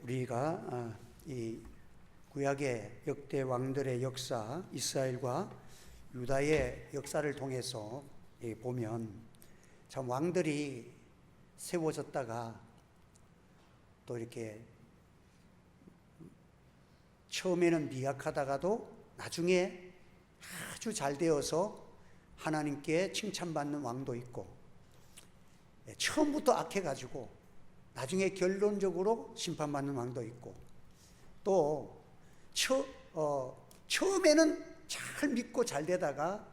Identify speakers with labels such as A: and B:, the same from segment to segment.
A: 우리가 이 구약의 역대 왕들의 역사, 이스라엘과 유다의 역사를 통해서 보면 참 왕들이 세워졌다가 또 이렇게 처음에는 미약하다가도 나중에 아주 잘 되어서 하나님께 칭찬받는 왕도 있고, 처음부터 악해가지고 나중에 결론적으로 심판받는 왕도 있고, 또 처음에는 잘 믿고 잘 되다가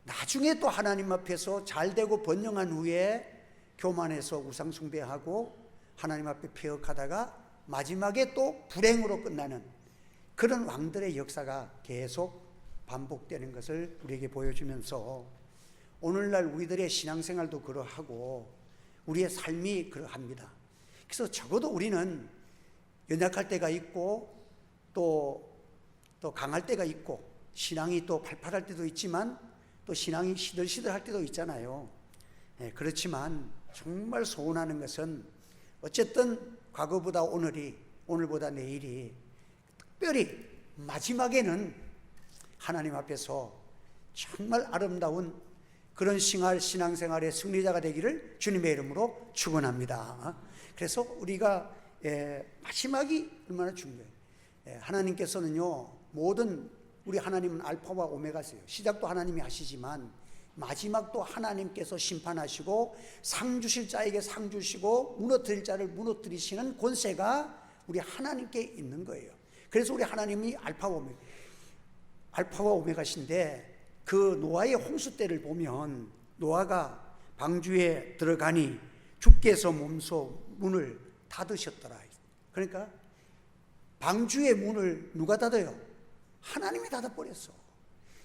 A: 나중에 또 하나님 앞에서 잘 되고 번영한 후에 교만해서 우상 숭배하고 하나님 앞에 패역하다가 마지막에 또 불행으로 끝나는 그런 왕들의 역사가 계속 반복되는 것을 우리에게 보여주면서 오늘날 우리들의 신앙생활도 그러하고 우리의 삶이 그러합니다. 그래서 적어도 우리는 연약할 때가 있고 또 강할 때가 있고, 신앙이 또 팔팔할 때도 있지만 또 신앙이 시들시들할 때도 있잖아요. 그렇지만 정말 소원하는 것은 어쨌든 과거보다 오늘보다 내일이, 특별히 마지막에는 하나님 앞에서 정말 아름다운 그런 신앙생활의 승리자가 되기를 주님의 이름으로 축원합니다. 그래서 우리가 마지막이 얼마나 중요해요. 하나님께서는요, 모든 우리 하나님은 알파와 오메가세요. 시작도 하나님이 하시지만 마지막도 하나님께서 심판하시고 상 주실 자에게 상 주시고 무너뜨릴 자를 무너뜨리시는 권세가 우리 하나님께 있는 거예요. 그래서 우리 하나님이 알파와 오메가신데, 그 노아의 홍수 때를 보면 노아가 방주에 들어가니 주께서 몸소 문을 닫으셨더라. 그러니까 방주의 문을 누가 닫아요? 하나님이 닫아버렸어.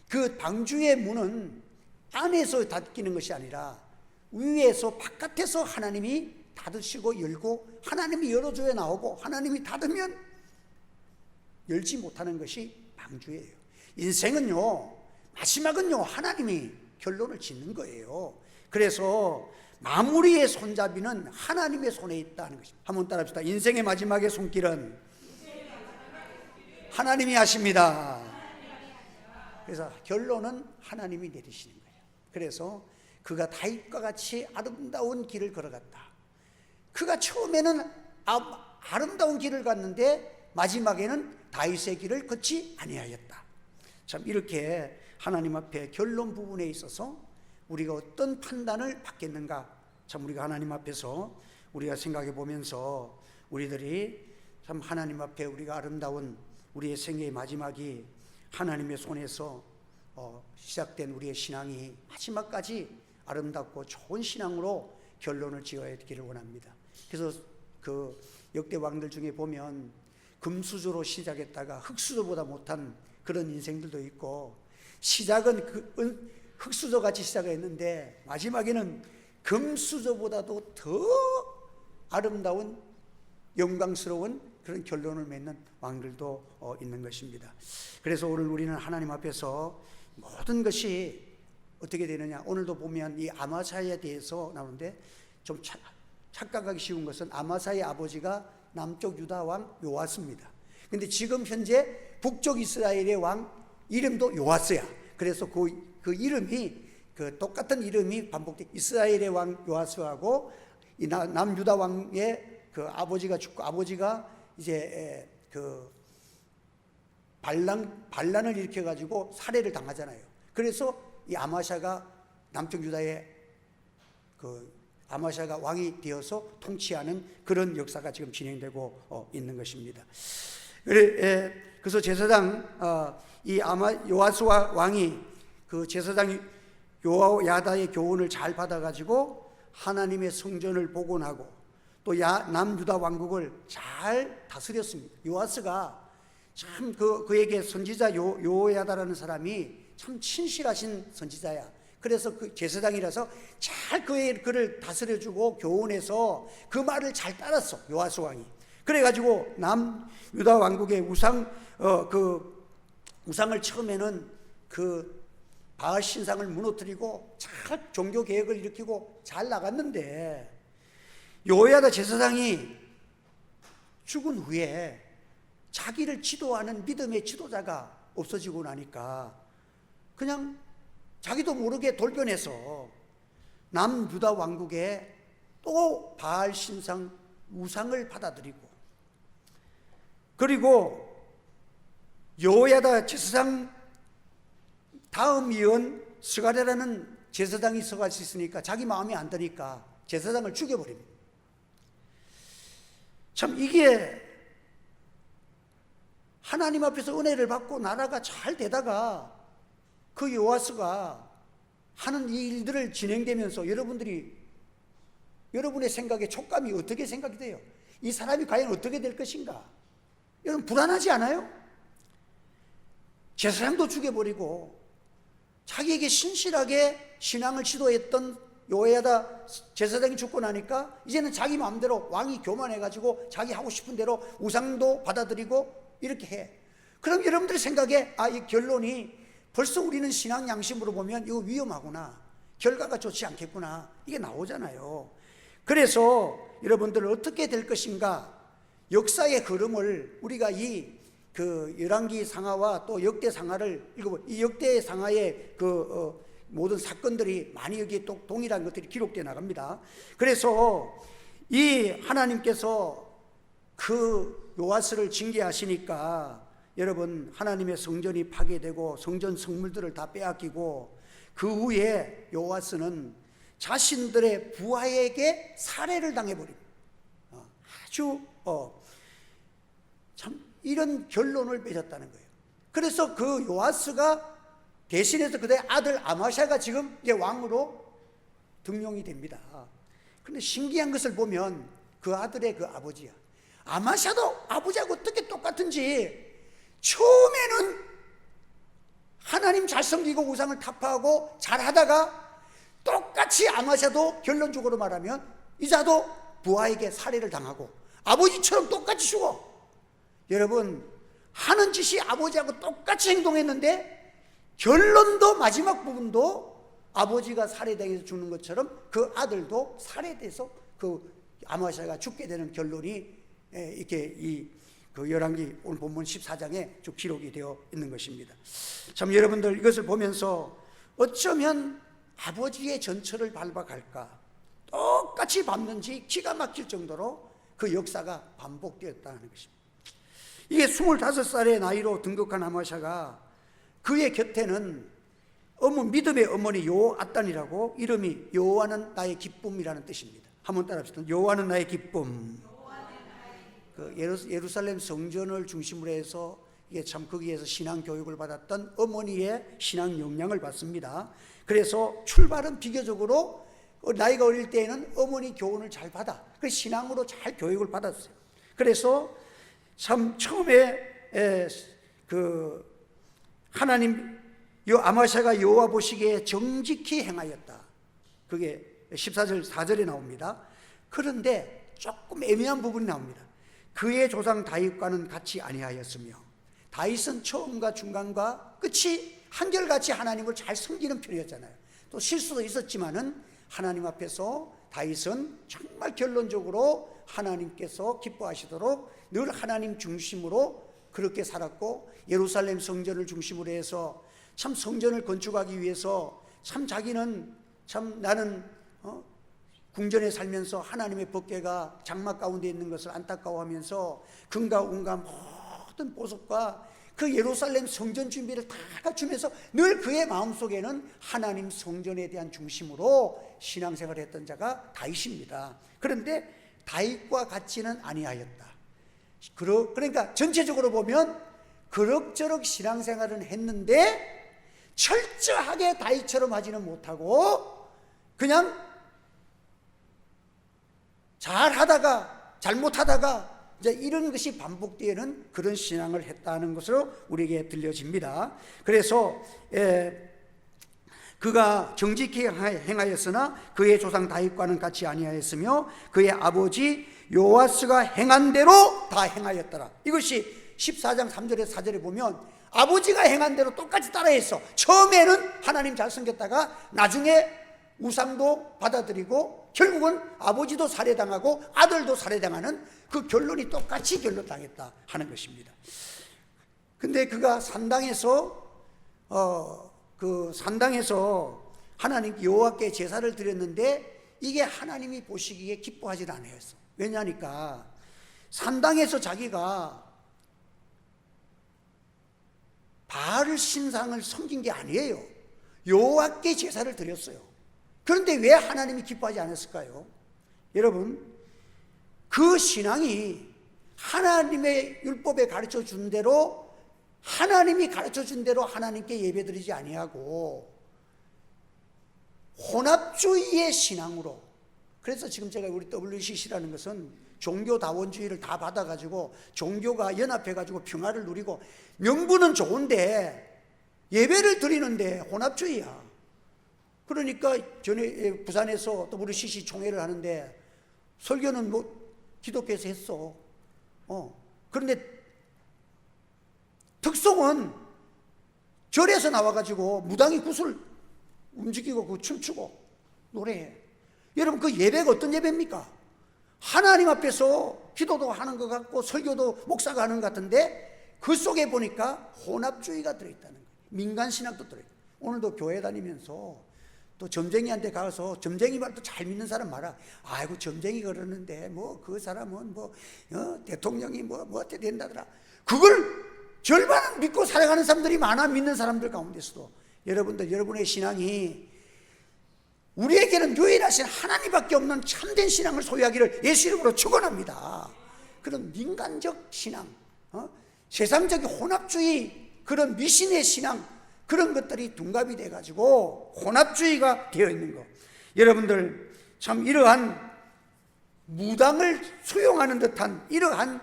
A: 그 방주의 문은 안에서 닫히는 것이 아니라 위에서 바깥에서 하나님이 닫으시고 열고, 하나님이 열어줘야 나오고 하나님이 닫으면 열지 못하는 것이 방주예요. 인생은요, 마지막은요, 하나님이 결론을 짓는 거예요. 그래서 마무리의 손잡이는 하나님의 손에 있다는 것입니다. 한번 따라합시다. 인생의 마지막의 손길은 하나님이 하십니다. 그래서 결론은 하나님이 내리시는 거예요. 그래서 그가 다윗과 같이 아름다운 길을 걸어갔다. 그가 처음에는 아름다운 길을 갔는데 마지막에는 다윗의 길을 걷지 아니하였다. 참, 이렇게 하나님 앞에 결론 부분에 있어서 우리가 어떤 판단을 받겠는가, 참 우리가 하나님 앞에서 우리가 생각해 보면서 우리들이 참 하나님 앞에 우리가 아름다운 우리의 생애의 마지막이 하나님의 손에서 시작된 우리의 신앙이 마지막까지 아름답고 좋은 신앙으로 결론을 지어야 되기를 원합니다. 그래서 그 역대 왕들 중에 보면 금수저로 시작했다가 흙수저보다 못한 그런 인생들도 있고, 시작은 흙수저 같이 시작했는데 마지막에는 금수저보다도 더 아름다운 영광스러운 그런 결론을 맺는 왕들도 있는 것입니다. 그래서 오늘 우리는 하나님 앞에서 모든 것이 어떻게 되느냐, 오늘도 보면 이 아마사에 대해서 나오는데 좀 착각하기 쉬운 것은 아마사의 아버지가 남쪽 유다 왕 요아스입니다. 근데 지금 현재 북쪽 이스라엘의 왕 이름도 요아스야. 그래서 그 이름이, 그 똑같은 이름이 반복돼. 이스라엘의 왕 요아스하고 이 남유다 왕의 그 아버지가 죽고, 아버지가 이제 그 반란을 일으켜 가지고 살해를 당하잖아요. 그래서 이 아마샤가 남쪽 유다의 그 아마샤가 왕이 되어서 통치하는 그런 역사가 지금 진행되고 있는 것입니다. 그래서 제사장 이 요아스와 왕이 그 제사장 요야다의 교훈을 잘 받아가지고 하나님의 성전을 복원하고 또 남유다 왕국을 잘 다스렸습니다. 요아스가 참 그에게 선지자 요야다라는 사람이 참 친실하신 선지자야. 그래서 그 제사장이라서 잘 그를 다스려주고 교훈해서 그 말을 잘 따랐어, 요아스 왕이. 그래가지고 남유다 왕국의 우상을 처음에는 그 바알 신상을 무너뜨리고 잘 종교 개혁을 일으키고 잘 나갔는데, 요야다 제사장이 죽은 후에 자기를 지도하는 믿음의 지도자가 없어지고 나니까 그냥 자기도 모르게 돌변해서 남유다 왕국에 또 바알 신상 우상을 받아들이고, 그리고 여호야다 제사장 다음 이은 스가랴라는 제사장이 서같이 있으니까 자기 마음에 안 드니까 제사장을 죽여버립니다. 참 이게 하나님 앞에서 은혜를 받고 나라가 잘 되다가 그 요아스가 하는 이 일들을 진행되면서 여러분의 생각에 촉감이 어떻게 생각이 돼요? 이 사람이 과연 어떻게 될 것인가? 여러분 불안하지 않아요? 제사장도 죽여버리고 자기에게 신실하게 신앙을 지도했던 요야다 제사장이 죽고 나니까 이제는 자기 마음대로 왕이 교만해가지고 자기 하고 싶은 대로 우상도 받아들이고 이렇게 해. 그럼 여러분들의 생각에 이 결론이 벌써 우리는 신앙 양심으로 보면 이거 위험하구나, 결과가 좋지 않겠구나, 이게 나오잖아요. 그래서 여러분들 어떻게 될 것인가, 역사의 흐름을 우리가 열왕기 상하와 또 역대 상하를 읽어보면 이 역대 상하의 모든 사건들이 많이 여기에 또 동일한 것들이 기록되어 나갑니다. 그래서 이 하나님께서 그 요아스를 징계하시니까 여러분 하나님의 성전이 파괴되고 성전 성물들을 다 빼앗기고 그 후에 요아스는 자신들의 부하에게 살해를 당해버립니다. 아주 참 이런 결론을 맺었다는 거예요. 그래서 그 요아스가 대신해서 그의 아들 아마샤가 지금 이제 왕으로 등용이 됩니다. 그런데 신기한 것을 보면 그 아들의 그 아버지야, 아마샤도 아버지하고 어떻게 똑같은지 처음에는 하나님 잘 섬기고 우상을 타파하고 잘하다가 똑같이 아마샤도 결론적으로 말하면 이자도 부하에게 살해를 당하고 아버지처럼 똑같이 죽어. 여러분 하는 짓이 아버지하고 똑같이 행동했는데 결론도 마지막 부분도 아버지가 살해당해서 죽는 것처럼 그 아들도 살해돼서 그 아마샤가 죽게 되는 결론이 이렇게 그 열왕기 오늘 본문 14장에 쭉 기록이 되어 있는 것입니다. 참 여러분들 이것을 보면서 어쩌면 아버지의 전철을 밟아갈까, 똑같이 밟는지 기가 막힐 정도로 그 역사가 반복되었다는 것입니다. 이게 25살의 나이로 등극한 아마샤가 그의 곁에는 믿음의 어머니 요아단이라고, 이름이 여호와는 나의 기쁨이라는 뜻입니다. 한번 따라합시다. 여호와는 나의 기쁨. 그 예루살렘 성전을 중심으로 해서 이게 참 거기에서 신앙 교육을 받았던 어머니의 신앙 영향을 받습니다. 그래서 출발은 비교적으로 나이가 어릴 때에는 어머니 교훈을 잘 받아 그 신앙으로 잘 교육을 받았어요. 그래서 참 처음에 하나님 아마샤가 여호와 보시기에 정직히 행하였다, 그게 14절 4절에 나옵니다. 그런데 조금 애매한 부분이 나옵니다. 그의 조상 다윗과는 같이 아니하였으며, 다윗은 처음과 중간과 끝이 한결같이 하나님을 잘 섬기는 편이었잖아요. 또 실수도 있었지만은 하나님 앞에서 다윗은 정말 결론적으로 하나님께서 기뻐하시도록 늘 하나님 중심으로 그렇게 살았고, 예루살렘 성전을 중심으로 해서 참 성전을 건축하기 위해서 참 자기는 참 나는 궁전에 살면서 하나님의 법궤가 장막 가운데 있는 것을 안타까워하면서 금과 은과 모든 보석과 그 예루살렘 성전 준비를 다 갖추면서 늘 그의 마음속에는 하나님 성전에 대한 중심으로 신앙생활을 했던 자가 다윗입니다. 그런데 다윗과 같지는 아니하였다. 그러니까 전체적으로 보면 그럭저럭 신앙생활은 했는데 철저하게 다윗처럼 하지는 못하고 그냥 잘하다가 잘못하다가 이제 이런 것이 반복되는 그런 신앙을 했다는 것으로 우리에게 들려집니다. 그래서 그가 정직히 행하였으나 그의 조상 다윗과는 같이 아니하였으며 그의 아버지 요아스가 행한 대로 다 행하였더라. 이것이 14장 3절에 4절에 보면 아버지가 행한 대로 똑같이 따라했어. 처음에는 하나님 잘 섬겼다가 나중에 우상도 받아들이고 결국은 아버지도 살해당하고 아들도 살해당하는 그 결론이 똑같이 결론당했다 하는 것입니다. 근데 그가 산당에서 하나님 여호와께 제사를 드렸는데 이게 하나님이 보시기에 기뻐하지 않아요. 왜냐하니까 산당에서 자기가 바알 신상을 섬긴 게 아니에요. 여호와께 제사를 드렸어요. 그런데 왜 하나님이 기뻐하지 않았을까요? 여러분, 그 신앙이 하나님의 율법에 가르쳐 준 대로, 하나님이 가르쳐 준 대로 하나님께 예배드리지 아니하고 혼합주의의 신앙으로. 그래서 지금 제가 우리 WCC라는 것은 종교다원주의를 다 받아가지고 종교가 연합해가지고 평화를 누리고, 명분은 좋은데 예배를 드리는데 혼합주의야. 그러니까 전에 부산에서 WCC 총회를 하는데 설교는 기독교에서 했어. 그런데 특성은 절에서 나와가지고 무당이 굿을 움직이고 그 춤추고 노래해. 여러분, 그 예배가 어떤 예배입니까? 하나님 앞에서 기도도 하는 것 같고 설교도 목사가 하는 것 같은데 그 속에 보니까 혼합주의가 들어있다는 거예요. 민간신학도 들어있고. 오늘도 교회 다니면서 또 점쟁이한테 가서 점쟁이 말도 잘 믿는 사람 많아. 아이고, 점쟁이 그러는데 그 사람은 대통령이 어떻게 된다더라. 그걸 절반은 믿고 살아가는 사람들이 많아. 믿는 사람들 가운데서도. 여러분들, 여러분의 신앙이 우리에게는 유일하신 하나님밖에 없는 참된 신앙을 소유하기를 예수 이름으로 축원합니다. 그런 민간적 신앙, 세상적인 혼합주의, 그런 미신의 신앙, 그런 것들이 둔갑이 돼가지고 혼합주의가 되어 있는 것. 여러분들, 참 이러한 무당을 수용하는 듯한 이러한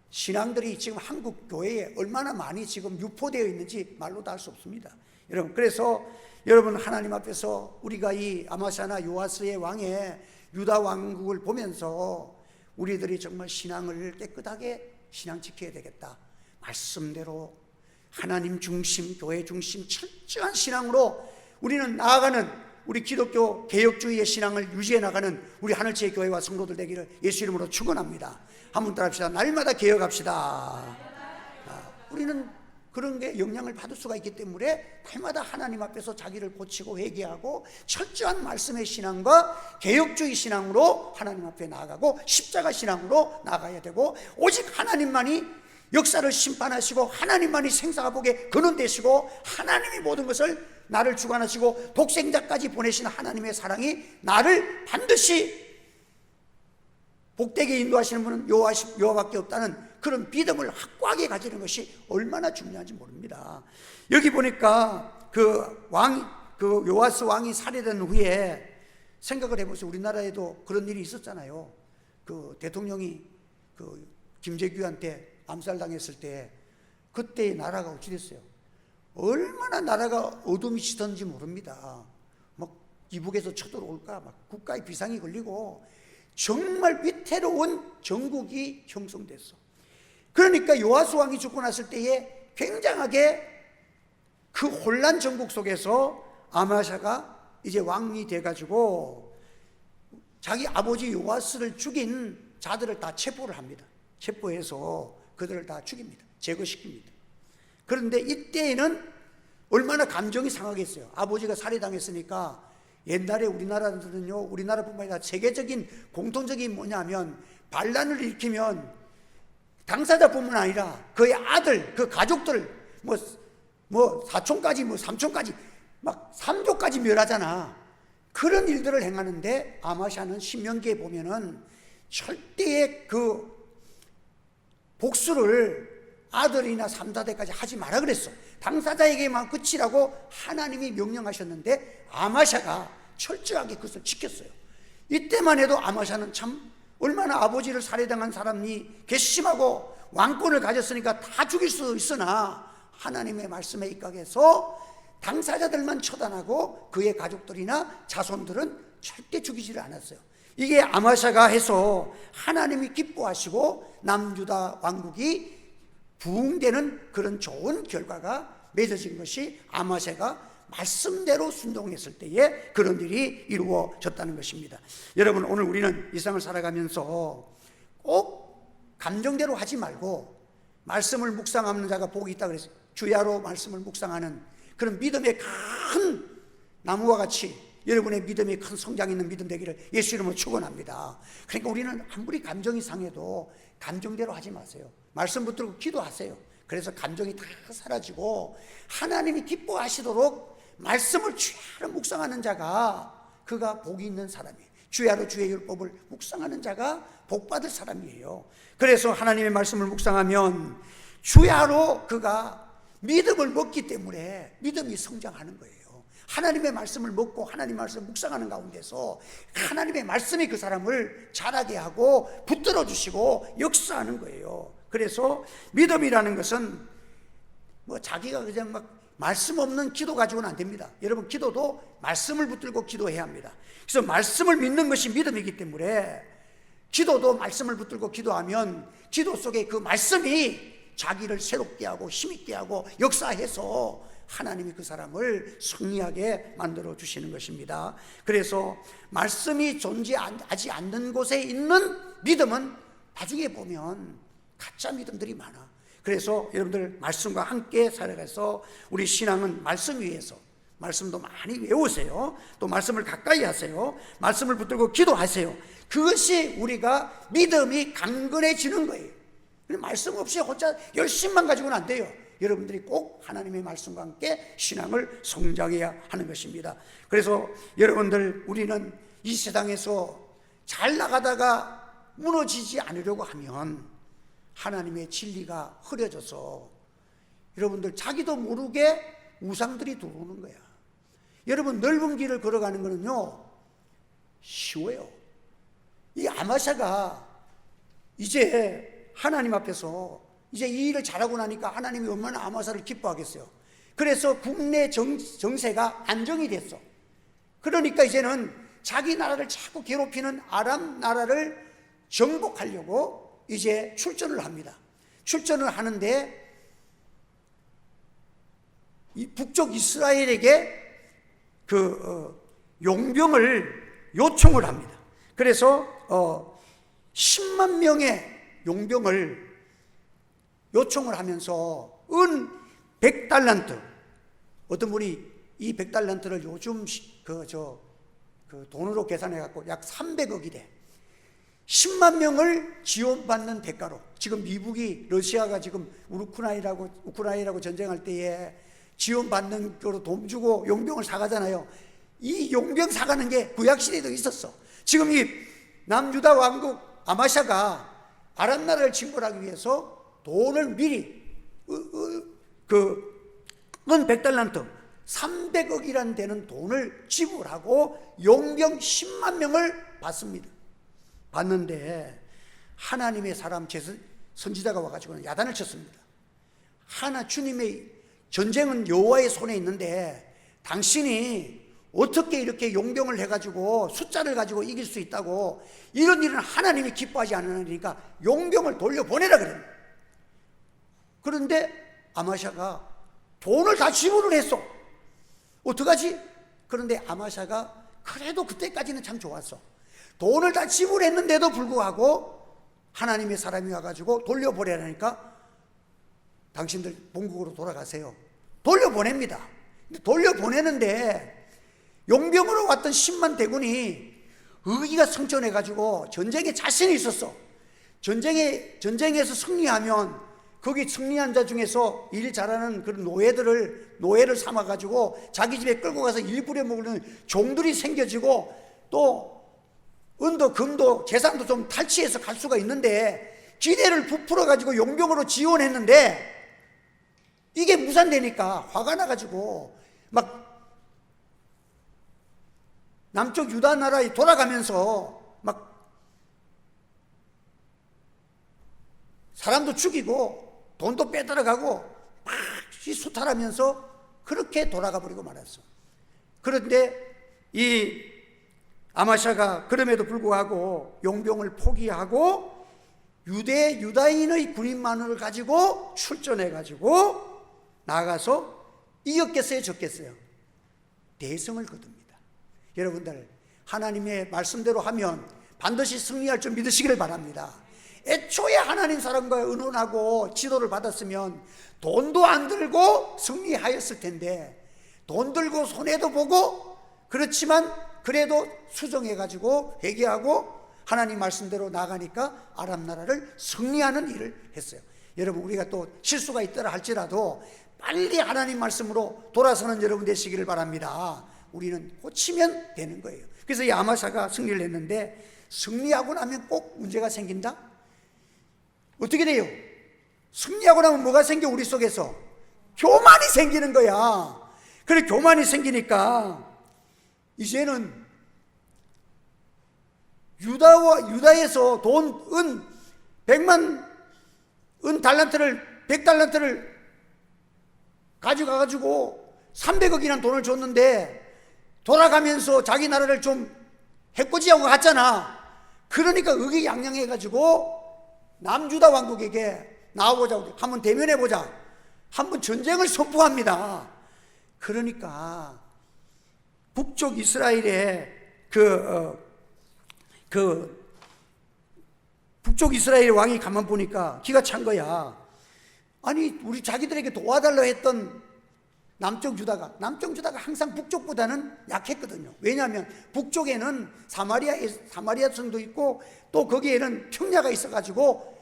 A: 신앙들이 지금 한국 교회에 얼마나 많이 지금 유포되어 있는지 말로도 할 수 없습니다. 여러분, 그래서 여러분, 하나님 앞에서 우리가 이 아마샤나 요아스의 왕의 유다 왕국을 보면서 우리들이 정말 신앙을 깨끗하게 신앙 지켜야 되겠다. 말씀대로 하나님 중심, 교회 중심 철저한 신앙으로 우리는 나아가는, 우리 기독교 개혁주의의 신앙을 유지해 나가는 우리 하늘지의 교회와 성도들 되기를 예수 이름으로 축원합니다. 한번 따라합시다. 날마다 개혁합시다. 우리는 그런 게 영향을 받을 수가 있기 때문에 날마다 하나님 앞에서 자기를 고치고 회개하고 철저한 말씀의 신앙과 개혁주의 신앙으로 하나님 앞에 나아가고 십자가 신앙으로 나아가야 되고, 오직 하나님만이 역사를 심판하시고 하나님만이 생사화복의 근원 되시고 하나님이 모든 것을 나를 주관하시고 독생자까지 보내신 하나님의 사랑이 나를 반드시 복되게 인도하시는 분은 여호와밖에 없다는 그런 믿음을 확고하게 가지는 것이 얼마나 중요한지 모릅니다. 여기 보니까 그 요아스 왕이 살해된 후에 생각을 해보세요. 우리나라에도 그런 일이 있었잖아요. 그 대통령이 그 김재규한테 암살당했을 때 그때 나라가 어찌 됐어요? 얼마나 나라가 어둠이 치던지 모릅니다. 막 이북에서 쳐들어올까, 막 국가의 비상이 걸리고 정말 위태로운 정국이 형성됐어. 그러니까 요아스 왕이 죽고 났을 때에 굉장하게 그 혼란 정국 속에서 아마샤가 이제 왕이 돼가지고 자기 아버지 요아스를 죽인 자들을 다 체포를 합니다. 체포해서 그들을 다 죽입니다. 제거시킵니다. 그런데 이때에는 얼마나 감정이 상하겠어요. 아버지가 살해당했으니까. 옛날에 우리나라들은요, 우리나라뿐만 아니라 세계적인 공통적인 뭐냐면 반란을 일으키면 당사자뿐만 아니라 그의 아들, 그 가족들, 사촌까지, 삼촌까지, 막 삼조까지 멸하잖아. 그런 일들을 행하는데 아마샤는 신명기에 보면은 절대의 그 복수를 아들이나 삼사대까지 하지 마라 그랬어. 당사자에게만 그치라고 하나님이 명령하셨는데 아마샤가 철저하게 그것을 지켰어요. 이때만 해도 아마샤는 참 얼마나 아버지를 살해당한 사람이 괘씸하고 왕권을 가졌으니까 다 죽일 수 있으나 하나님의 말씀에 입각해서 당사자들만 처단하고 그의 가족들이나 자손들은 절대 죽이지를 않았어요. 이게 아마샤가 해서 하나님이 기뻐하시고 남유다 왕국이 부흥되는 그런 좋은 결과가 맺어진 것이 아마샤가 말씀대로 순종했을 때에 그런 일이 이루어졌다는 것입니다. 여러분, 오늘 우리는 이 세상을 살아가면서 꼭 감정대로 하지 말고 말씀을 묵상하는 자가 복이 있다 그랬어요. 주야로 말씀을 묵상하는 그런 믿음의 큰 나무와 같이 여러분의 믿음이 큰 성장 있는 믿음 되기를 예수 이름으로 축원합니다. 그러니까 우리는 아무리 감정이 상해도 감정대로 하지 마세요. 말씀 붙들고 기도하세요. 그래서 감정이 다 사라지고 하나님이 기뻐하시도록 말씀을 주야로 묵상하는 자가 그가 복이 있는 사람이에요. 주야로 주의 율법을 묵상하는 자가 복받을 사람이에요. 그래서 하나님의 말씀을 묵상하면 주야로 그가 믿음을 먹기 때문에 믿음이 성장하는 거예요. 하나님의 말씀을 먹고 하나님의 말씀을 묵상하는 가운데서 하나님의 말씀이 그 사람을 자라게 하고 붙들어 주시고 역사하는 거예요. 그래서 믿음이라는 것은 뭐 자기가 그냥 막 말씀 없는 기도 가지고는 안 됩니다. 여러분, 기도도 말씀을 붙들고 기도해야 합니다. 그래서 말씀을 믿는 것이 믿음이기 때문에 기도도 말씀을 붙들고 기도하면 기도 속에 그 말씀이 자기를 새롭게 하고 힘있게 하고 역사해서 하나님이 그 사람을 승리하게 만들어 주시는 것입니다. 그래서 말씀이 존재하지 않는 곳에 있는 믿음은 나중에 보면 가짜 믿음들이 많아. 그래서 여러분들 말씀과 함께 살아가서 우리 신앙은 말씀 위에서 말씀도 많이 외우세요. 또 말씀을 가까이 하세요. 말씀을 붙들고 기도하세요. 그것이 우리가 믿음이 강건해지는 거예요. 말씀 없이 혼자 열심만 가지고는 안 돼요. 여러분들이 꼭 하나님의 말씀과 함께 신앙을 성장해야 하는 것입니다. 그래서 여러분들, 우리는 이 세상에서 잘 나가다가 무너지지 않으려고 하면 하나님의 진리가 흐려져서 여러분들 자기도 모르게 우상들이 들어오는 거야. 여러분, 넓은 길을 걸어가는 거는요 쉬워요. 이 아마샤가 이제 하나님 앞에서 이제 이 일을 잘하고 나니까 하나님이 얼마나 아마샤를 기뻐하겠어요. 그래서 국내 정세가 안정이 됐어. 그러니까 이제는 자기 나라를 자꾸 괴롭히는 아람 나라를 정복하려고 이제 출전을 합니다. 출전을 하는데 이 북쪽 이스라엘에게 용병을 요청을 합니다. 그래서 10만 명의 용병을 요청을 하면서 은 100달란트, 어떤 분이 이 100달란트를 요즘 돈으로 계산해 갖고 약 300억이래. 10만 명을 지원받는 대가로, 지금 미국이 러시아가 지금 우크라이나라고 전쟁할 때에 지원받는 거로 돈 주고 용병을 사가잖아요. 이 용병 사가는 게 구약시대에도 있었어. 지금 이 남유다 왕국 아마샤가 아람 나라를 침공하기 위해서 돈을 미리 은 100달란트 300억이란 되는 돈을 지불하고 용병 10만 명을 받습니다. 받는데 하나님의 사람 선지자가 와가지고 야단을 쳤습니다. 주님의 전쟁은 여호와의 손에 있는데 당신이 어떻게 이렇게 용병을 해가지고 숫자를 가지고 이길 수 있다고, 이런 일은 하나님이 기뻐하지 않으니까 용병을 돌려보내라 그래요. 그런데 아마샤가 돈을 다 지불을 했어. 어떡하지? 그런데 아마샤가 그래도 그때까지는 참 좋았어. 돈을 다 지불했는데도 불구하고 하나님의 사람이 와가지고 돌려보내라니까 당신들 본국으로 돌아가세요. 돌려보냅니다. 돌려보내는데 용병으로 왔던 10만 대군이 의기가 성천해가지고 전쟁에 자신이 있었어. 전쟁에서 승리하면 거기 승리한 자 중에서 일 잘하는 그런 노예를 삼아가지고 자기 집에 끌고 가서 일 부려먹는 종들이 생겨지고 또 은도 금도 재산도 좀 탈취해서 갈 수가 있는데 기대를 부풀어가지고 용병으로 지원했는데 이게 무산되니까 화가 나가지고 막 남쪽 유다 나라에 돌아가면서 막 사람도 죽이고 돈도 빼들어가고 막 수탈하면서 그렇게 돌아가 버리고 말았어. 그런데 이 아마샤가 그럼에도 불구하고 용병을 포기하고 유다인의 군인만을 가지고 출전해가지고 나가서 이겼겠어요, 졌겠어요? 대성을 거둡니다. 여러분들, 하나님의 말씀대로 하면 반드시 승리할 줄 믿으시기를 바랍니다. 애초에 하나님 사람과 의논하고 지도를 받았으면 돈도 안 들고 승리하였을 텐데, 돈 들고 손해도 보고, 그렇지만 그래도 수정해가지고 회개하고 하나님 말씀대로 나가니까 아람 나라를 승리하는 일을 했어요. 여러분, 우리가 또 실수가 있더라 할지라도 빨리 하나님 말씀으로 돌아서는 여러분 되시기를 바랍니다. 우리는 고치면 되는 거예요. 그래서 이 아마사가 승리를 했는데, 승리하고 나면 꼭 문제가 생긴다? 어떻게 돼요? 승리하고 나면 뭐가 생겨? 우리 속에서 교만이 생기는 거야. 그래, 교만이 생기니까 이제는 유다에서 돈, 은 100달란트를 가져가가지고 300억이라는 돈을 줬는데 돌아가면서 자기 나라를 좀 해코지하고 갔잖아. 그러니까 의기양양해가지고 남유다 왕국에게 나와보자고, 한번 대면해보자, 한번 전쟁을 선포합니다. 그러니까 북쪽 이스라엘의 북쪽 이스라엘 왕이 가만 보니까 기가 찬 거야. 아니, 우리 자기들에게 도와달라 했던 남쪽 유다가 항상 북쪽보다는 약했거든요. 왜냐하면 북쪽에는 사마리아 성도 있고 또 거기에는 평야가 있어가지고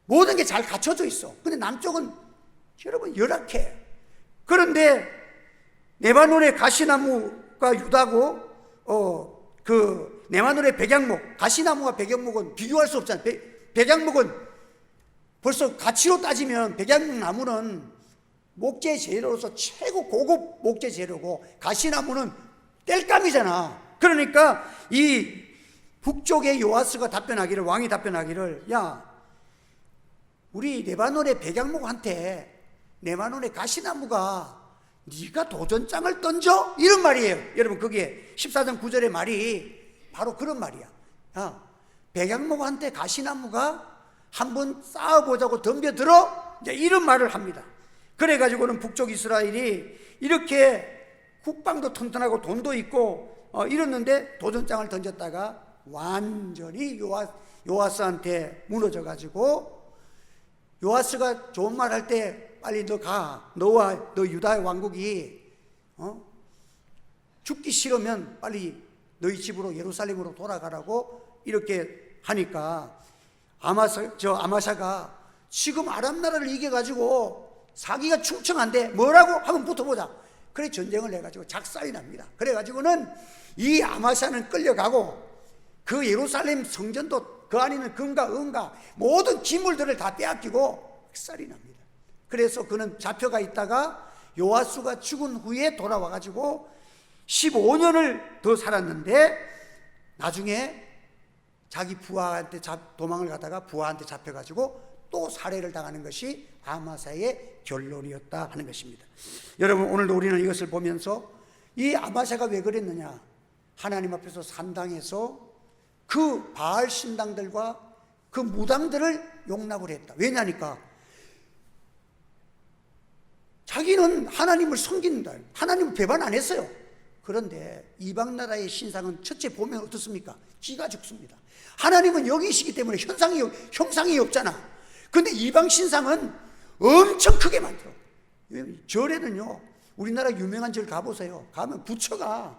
A: 모든 게 잘 갖춰져 있어. 근데 남쪽은 여러분 열악해. 그런데 레바논의 가시나무가 유다고, 레바논의 백향목, 가시나무와 백향목은 비교할 수 없잖아요. 백향목은 벌써 가치로 따지면 백향목 나무는 목재 재료로서 최고 고급 목재 재료고, 가시나무는 땔감이잖아. 그러니까 이 북쪽의 요아스가 왕이 답변하기를, 야, 우리 레바논의 백향목한테 레바논의 가시나무가 네가 도전장을 던져? 이런 말이에요. 여러분, 그게 14장 9절의 말이 바로 그런 말이야. 백향목한테 가시나무가 한번 싸워보자고 덤벼들어? 이제 이런 말을 합니다. 그래가지고는 북쪽 이스라엘이 이렇게 국방도 튼튼하고 돈도 있고 이랬는데 도전장을 던졌다가 완전히 요아스한테 무너져가지고, 요아스가 좋은 말 할 때 빨리 너 가, 너와 너 유다의 왕국이 죽기 싫으면 빨리 너희 집으로 예루살렘으로 돌아가라고 이렇게 하니까 아마샤가 지금 아람 나라를 이겨가지고 사기가 충청한데 뭐라고 하면 붙어보자. 그래, 전쟁을 해가지고 작살이 납니다. 그래가지고는 이 아마샤는 끌려가고 그 예루살렘 성전도 그 안에는 금과 은과 모든 기물들을 다 빼앗기고 작살이 납니다. 그래서 그는 잡혀가 있다가 요아스가 죽은 후에 돌아와가지고 15년을 더 살았는데, 나중에 자기 부하한테 도망을 가다가 부하한테 잡혀가지고 또 살해를 당하는 것이 아마사의 결론이었다 하는 것입니다. 여러분, 오늘도 우리는 이것을 보면서 이 아마샤가 왜 그랬느냐, 하나님 앞에서 산당에서 그 바알 신당들과 그 무당들을 용납을 했다. 왜냐니까 자기는 하나님을 섬긴다, 하나님을 배반 안 했어요. 그런데 이방 나라의 신상은 첫째 보면 어떻습니까? 기가 죽습니다. 하나님은 영이시기 때문에 형상이 없잖아. 근데 이방 신상은 엄청 크게 만들어. 절에는요, 우리나라 유명한 절 가보세요. 가면 부처가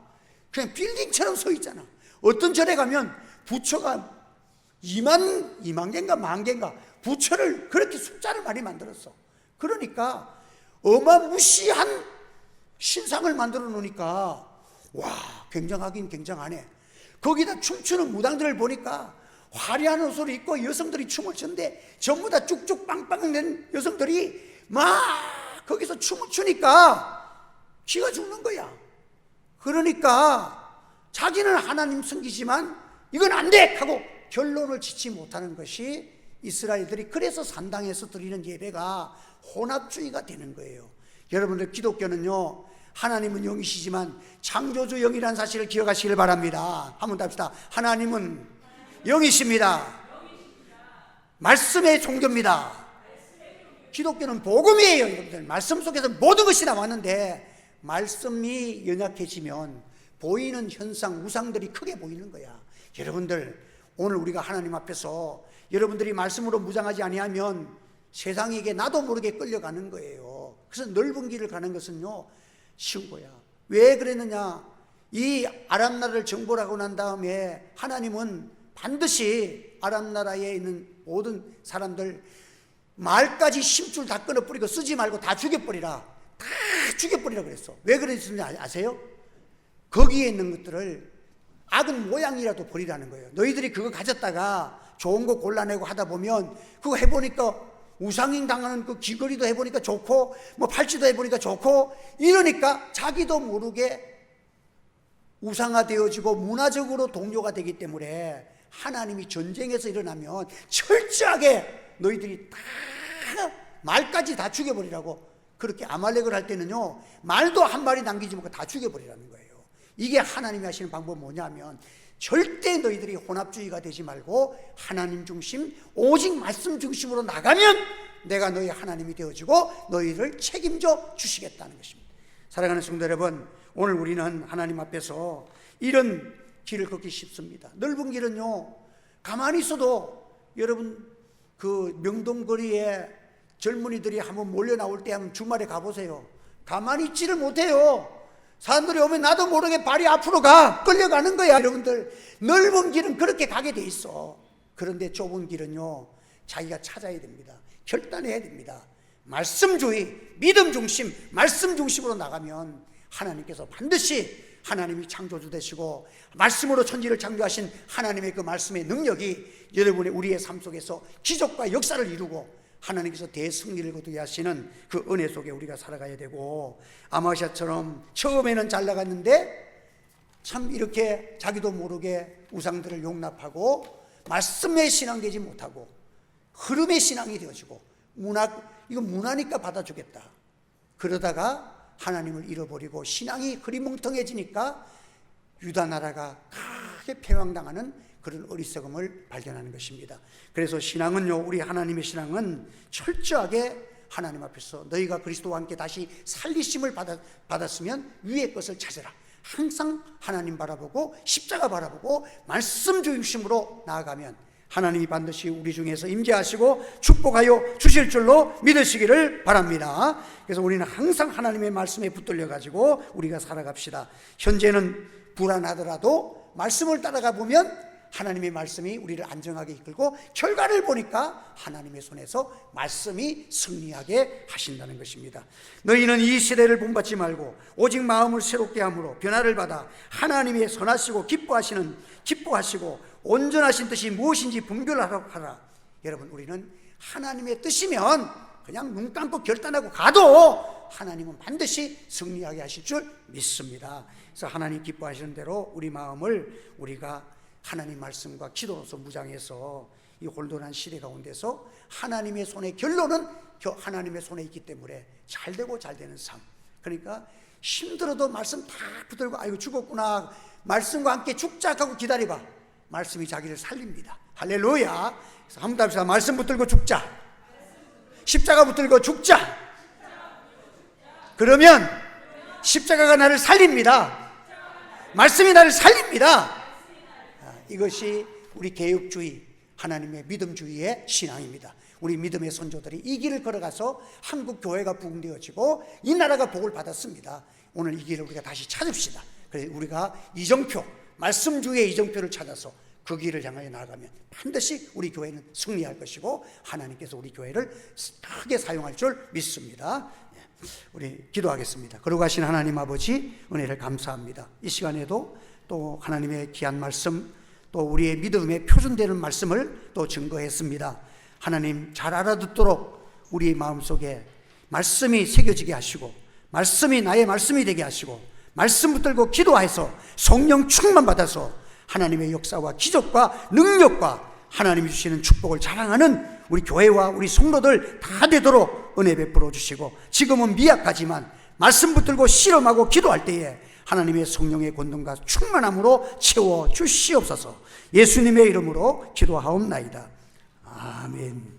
A: 그냥 빌딩처럼 서 있잖아. 어떤 절에 가면 부처가 2만 개인가 만 개인가 부처를 그렇게 숫자를 많이 만들었어. 그러니까 어마무시한 신상을 만들어 놓으니까 와, 굉장하긴 굉장하네. 거기다 춤추는 무당들을 보니까 화려한 옷을 입고 여성들이 춤을 추는데 전부 다 쭉쭉 빵빵 된 여성들이 막 거기서 춤을 추니까 기가 죽는 거야. 그러니까 자기는 하나님 섬기지만 이건 안 돼! 하고 결론을 짓지 못하는 것이 이스라엘들이, 그래서 산당에서 드리는 예배가 혼합주의가 되는 거예요. 여러분들, 기독교는요, 하나님은 영이시지만 창조주 영이라는 사실을 기억하시길 바랍니다. 한번 답시다. 하나님은 영이십니다. 말씀의 종교입니다. 기독교는 복음이에요. 여러분들, 말씀 속에서 모든 것이 나왔는데 말씀이 연약해지면 보이는 현상, 우상들이 크게 보이는 거야. 여러분들, 오늘 우리가 하나님 앞에서 여러분들이 말씀으로 무장하지 아니하면 세상에게 나도 모르게 끌려가는 거예요. 그래서 넓은 길을 가는 것은요 쉬운 거야. 왜 그랬느냐? 이 아람 나라를 정복하고 난 다음에 하나님은 반드시 아람 나라에 있는 모든 사람들 말까지 심줄 다 끊어버리고 쓰지 말고 다 죽여버리라. 다 죽여버리라 그랬어. 왜 그랬는지 아세요? 거기에 있는 것들을 악은 모양이라도 버리라는 거예요. 너희들이 그거 가졌다가 좋은 거 골라내고 하다 보면 그거 해보니까 우상행 당하는 그 귀걸이도 해보니까 좋고 뭐 팔찌도 해보니까 좋고 이러니까 자기도 모르게 우상화되어지고 문화적으로 동요가 되기 때문에 하나님이 전쟁에서 일어나면 철저하게 너희들이 다 말까지 다 죽여버리라고 그렇게 아말렉을 할 때는요 말도 한 마리 남기지 말고 다 죽여버리라는 거예요. 이게 하나님이 하시는 방법은 뭐냐면 절대 너희들이 혼합주의가 되지 말고 하나님 중심 오직 말씀 중심으로 나가면 내가 너희 하나님이 되어주고 너희를 책임져 주시겠다는 것입니다. 사랑하는 성도 여러분, 오늘 우리는 하나님 앞에서 이런 길을 걷기 쉽습니다. 넓은 길은요 가만히 있어도 여러분 그 명동거리에 젊은이들이 한번 몰려 나올 때 한번 주말에 가보세요. 가만히 있지를 못해요. 사람들이 오면 나도 모르게 발이 앞으로 끌려가는 거야. 여러분들 넓은 길은 그렇게 가게 돼 있어. 그런데 좁은 길은요 자기가 찾아야 됩니다. 결단해야 됩니다. 말씀주의, 믿음 중심, 말씀 중심으로 나가면 하나님께서 반드시 하나님이 창조주 되시고 말씀으로 천지를 창조하신 하나님의 그 말씀의 능력이 여러분의 우리의 삶 속에서 기적과 역사를 이루고 하나님께서 대승리를 거두게 하시는 그 은혜 속에 우리가 살아가야 되고, 아마시아처럼 처음에는 잘 나갔는데 참 이렇게 자기도 모르게 우상들을 용납하고 말씀의 신앙 되지 못하고 흐름의 신앙이 되어지고 이건 문화니까 받아주겠다 그러다가 하나님을 잃어버리고 신앙이 흐리멍텅해지니까 유다 나라가 크게 패왕당하는 그런 어리석음을 발견하는 것입니다. 그래서 신앙은요, 우리 하나님의 신앙은 철저하게 하나님 앞에서 너희가 그리스도와 함께 다시 살리심을 받았으면 위의 것을 찾으라. 항상 하나님 바라보고 십자가 바라보고 말씀 중심으로 나아가면 하나님이 반드시 우리 중에서 임재하시고 축복하여 주실 줄로 믿으시기를 바랍니다. 그래서 우리는 항상 하나님의 말씀에 붙들려 가지고 우리가 살아갑시다. 현재는 불안하더라도 말씀을 따라가 보면 하나님의 말씀이 우리를 안정하게 이끌고 결과를 보니까 하나님의 손에서 말씀이 승리하게 하신다는 것입니다. 너희는 이 시대를 본받지 말고 오직 마음을 새롭게 함으로 변화를 받아 하나님의 선하시고 기뻐하시고 온전하신 뜻이 무엇인지 분별하라. 여러분, 우리는 하나님의 뜻이면 그냥 눈 감고 결단하고 가도 하나님은 반드시 승리하게 하실 줄 믿습니다. 그래서 하나님 기뻐하시는 대로 우리 마음을 우리가 하나님 말씀과 기도로서 무장해서 이 혼돈한 시대 가운데서 하나님의 손에, 결론은 하나님의 손에 있기 때문에 잘되고 잘되는 삶. 그러니까 힘들어도 말씀 다 붙들고 아이고 죽었구나, 말씀과 함께 죽자 하고 기다려봐. 말씀이 자기를 살립니다. 할렐루야. 그래서 한번 더 합시다. 말씀 붙들고 죽자, 십자가 붙들고 죽자. 그러면 십자가가 나를 살립니다. 말씀이 나를 살립니다. 이것이 우리 개혁주의, 하나님의 믿음주의의 신앙입니다. 우리 믿음의 선조들이 이 길을 걸어가서 한국 교회가 부흥되어지고 이 나라가 복을 받았습니다. 오늘 이 길을 우리가 다시 찾읍시다. 그래서 우리가 이정표, 말씀주의의 이정표를 찾아서 그 길을 향하여 나아가면 반드시 우리 교회는 승리할 것이고 하나님께서 우리 교회를 크게 사용할 줄 믿습니다. 우리 기도하겠습니다. 거룩하신 하나님 아버지, 은혜를 감사합니다. 이 시간에도 또 하나님의 귀한 말씀, 또 우리의 믿음의 표준되는 말씀을 또 증거했습니다. 하나님, 잘 알아듣도록 우리의 마음속에 말씀이 새겨지게 하시고 말씀이 나의 말씀이 되게 하시고 말씀 붙들고 기도해서 성령 충만 받아서 하나님의 역사와 기적과 능력과 하나님이 주시는 축복을 자랑하는 우리 교회와 우리 성도들 다 되도록 은혜 베풀어 주시고, 지금은 미약하지만 말씀 붙들고 실험하고 기도할 때에 하나님의 성령의 권능과 충만함으로 채워 주시옵소서. 예수님의 이름으로 기도하옵나이다. 아멘.